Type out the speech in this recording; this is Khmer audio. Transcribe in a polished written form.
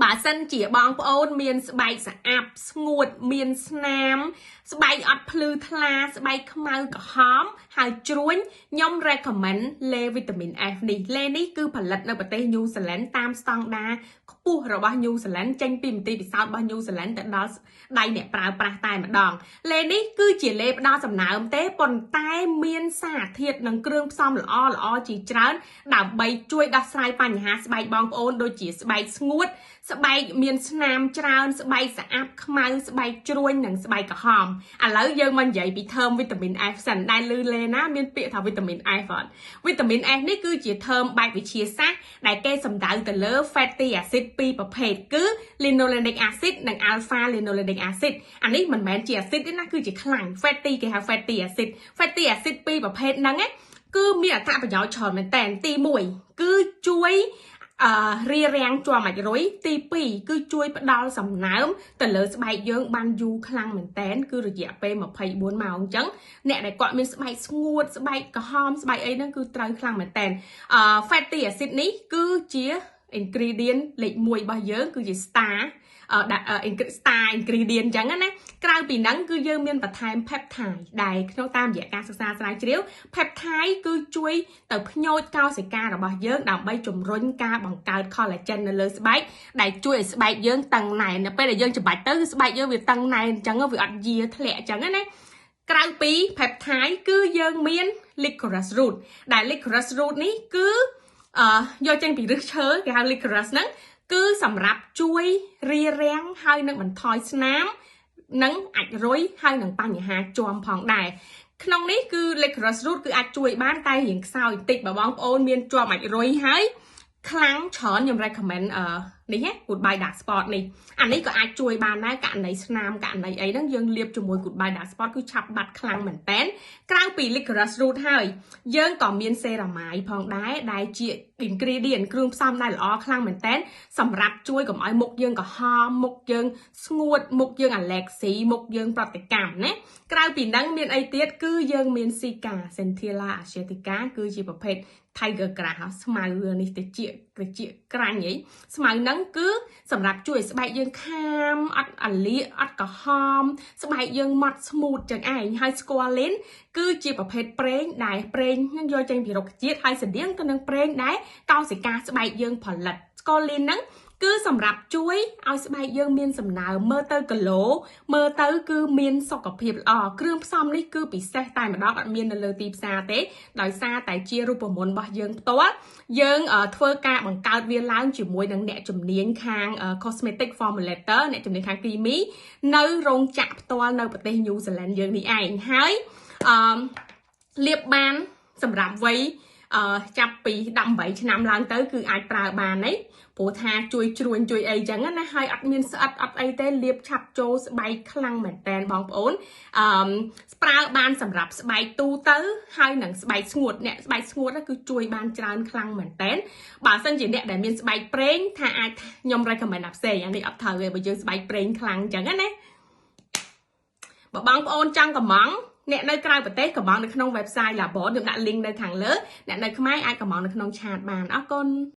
bà sân chỉ bong ôn miền sbai sạ áp ngụt miền snam sbai ọt plư thla sbai khmau cả hóm hai chuối nhom recommend le vitamin F đi le ní cứผลิต នៅប្រទេស New Zealand តាមស្តង់ដារខ្ពស់របស់ New Zealand ចេញពីមន្ទីរពិសោធន៍របស់ New Zealand ទៅដល់ដៃអ្នកប្រើប្រាស់តែម្ដងលេនេះគឺជាលេផ្ដល់សំណើមទេប៉ុន្តែមានសារធាតុនិងគ្រឿងផ្សំល្អៗជាច្រើនដើម្បីជួយដោះស្រាយបញ្ហាស្បែកបងប្អូនដូចជាស្បែកស្ងួតស្បែកមានស្នាមច្រើនស្បែកស្អាប់ខ្មៅស្បែកជ្រួញនិងស្បែកក្រហមឥឡូវយើងមកនិយាយពីថើមវីតាមីន F សិនដែលឮលេណាមានពាក្យថាវីតាមីន F អត់វីតាមីន F នេះគឺជាថើមបែបវិទ្យាសាស្ត្រដែលគេសំដៅទៅលើ fatty acid ពីរប្រភេទគឺ linoleic acid និង alpha linoleic acid អានេះមិនមែនជា acid ទេណាគឺជាខ្លាញ់ fatty គេហៅ fatty acid ពីរប្រភេទហ្នឹងគឺមានអត្ថប្រយោជន៍ច្រើនមែនតើទី1គឺជួយរារាំងជាប់មាច់រុយទី2គឺជួយផ្ដល់សំណើមទៅលើស្បែកយើងបានយូរខ្លាំងមែនតើគឺរយៈពេល24ម៉ោងអញ្ចឹងអ្នកដែលគាត់មានស្បែកស្ងួតស្បែកក្រហមស្បែកអីហ្នឹងគឺត្រូវខ្លាំងមែនតើfatty acid នេះគឺជា ingredient លេខ1របស់យើងគឺជា star ingredient អញ្ចឹងណាក្រៅពីហ្នឹងគឺយើងមានបន្ថែម peptide ដែលក្នុងតាមរយៈការសិក្សាស្រាវជ្រាវ peptide គឺជួយទៅផ្ញើកោសិការបស់យើងដើម្បីជំរុញការបង្កើត collagen នៅលើស្បែកដែលជួយឲ្យស្បែកយើងតឹងណែននៅពេលដែលយើងច្របាច់ទៅគឺស្បែកយើងវាតឹងណែនអញ្ចឹងវាអត់យាធ្លាក់អញ្ចឹងណាក្រៅពី peptide គឺយើងមាន licorice root ដែល licorice root នេះគឺយកចេញពីឫសឈើគេហៅ licorice ហ្នឹងគឺសម្រាប់ជួយរារាំងហើយនឹងបន្ថយស្នាមនិងអាចរុយហើយនឹងបញ្ហាជាំផងដែរក្នុងនេះគឺ licorice root គឺអាចជួយបានតែរៀងខ្សោយបន្តិចបើបងប្អូនមានជាប់អាចរុយហើយខ្លាំងច្រើនខ្ញុំ recommend នេះណា Goodbye Dark Spot នេះអានេះក៏អាចជួយបានដែរករណីស្នាមករណីអីហ្នឹងយើងលាបជាមួយ Goodbye Dark Spot គឺឆាប់បាត់ខ្លាំងមែនតើក្រៅពី licorice root ហើយយើងក៏មាន ceramide ផងដែរដែលជា ingredient គ្រឿងផ្សំដែលល្អខ្លាំងមែនតើសម្រាប់ជួយកុំឲ្យមុខយើងក្រហមមុខយើងស្ងួតមុខយើង allergy មុខយើងប្រតិកម្មណាក្រៅពីហ្នឹងមានអីទៀតគឺយើងមាន Cica Centella asiatica គឺជាប្រភេទ Tiger Grass ស្មៅនេះទៅជាក្រាញ់ហីស្មៅហ្នឹងគឺសម្រាប់ជួយឲ្យស្បែកយើងខាមអត់អាលៀអត់ក្រហមស្បែកយើងម៉ត់ស្មូតចឹងឯងហើយស្គាល់លេនគឺជាប្រភេទប្រេងដែលប្រេងហ្នឹងយកចេញពីរុក្ខជាតិហើយស្តៀងទៅនឹងប្រេងដែលកោសិកាស្បែកយើងផលិតស្គាល់លេនហ្នឹងគឺសម្រាប់ជួយឲ្យស្បែកយើងមានសំណើមមើលទៅគីឡូមើលទៅគឺមានសុខភាពល្អគ្រឿងផ្សំនេះគឺពិសេសតែម្ដងអត់មាននៅលើទីផ្សារទេដោយសារតែជារូបមន្តរបស់យើងផ្ទាល់យើងធ្វើការបង្កើតវាឡើងជាមួយនឹងអ្នកជំនាញខាង cosmetic formulator អ្នកជំនាញខាងគីមីនៅរោងចក្រផ្ទាល់នៅប្រទេស New Zealand យើងនេះឯងហើយលាបបានសម្រាប់វ័យចាប់ពី18ឆ្នាំឡើងទៅគឺអាចប្រើបានហីព្រោះថាជួយជ្រួញជួយអីចឹងណាហើយអត់មានស្អិតអត់អីទេលាបឆាប់ចូលស្បែកខ្លាំងមែនតើបងប្អូនប្រើបានសម្រាប់ស្បែកទូទៅហើយនឹងស្បែកស្ងួតអ្នកស្បែកស្ងួតគឺជួយបានច្រើនខ្លាំងមែនតើបើសិនជាអ្នកដែលមានស្បែកប្រេងថាអាចខ្ញុំ recommend ផ្សេងអានេះអត់ត្រូវទេបើយើងស្បែកប្រេងខ្លាំងចឹងណាបើបងប្អូនចង់កំងអ្នកនៅក្រៅប្រទេសកំងនៅក្នុង website Labor ខ្ញុំដាក់ link នៅខាងលើអ្នកនៅខ្មែរអាចកំងនៅក្នុង chat បានអរគុណ